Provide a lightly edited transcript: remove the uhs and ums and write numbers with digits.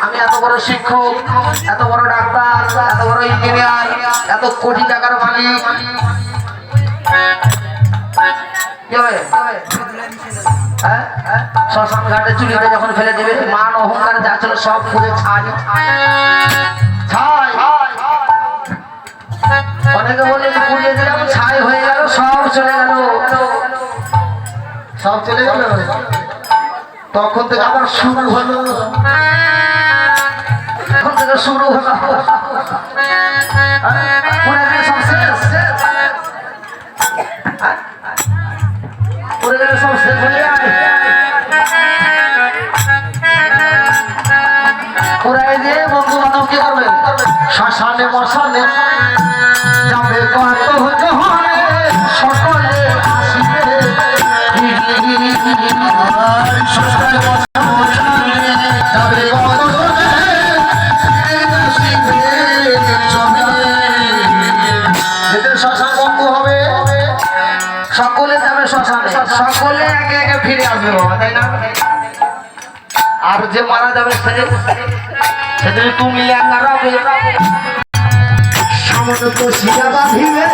আমি এত বড় শিক্ষক, এত বড় ডাক্তার, এত বড় ইঞ্জিনিয়ার, এত কোটি টাকার মালিক, কি হবে? শ্মশান ঘাটে চুরিটা যখন ফেলে দেবে, মান অহংকার যা ছিল সব পুরে ছাই ছাই। অনেকে বলে পুড়িয়ে দিলাম, ছাই হয়ে গেল, সব চলে গেল, সব চলে গেল। তখন থেকে আবার শুরু হলো, তখন থেকে শুরু হলো, পুরে গেলে সব শেষ, পুরে গেলে সব শেষ হয়ে যায়। পুরাই দিয়ে বন্ধু বান্ধব কি করবে? শ্মশানে মশানে যাবে কত জহরে, সকলে আসিবে শ্মশানে মশানে যাবে কত জহরে, যেদিন শ্মশান বন্ধ হবে সকলে যাবে শ্মশানে, সকলে একে একে ফিরে আসবে বাবা, তাই না? আর যে মারা যাবে সেদিন তুমি একা রবে, সামনে তো শিরা বাঁধিবে।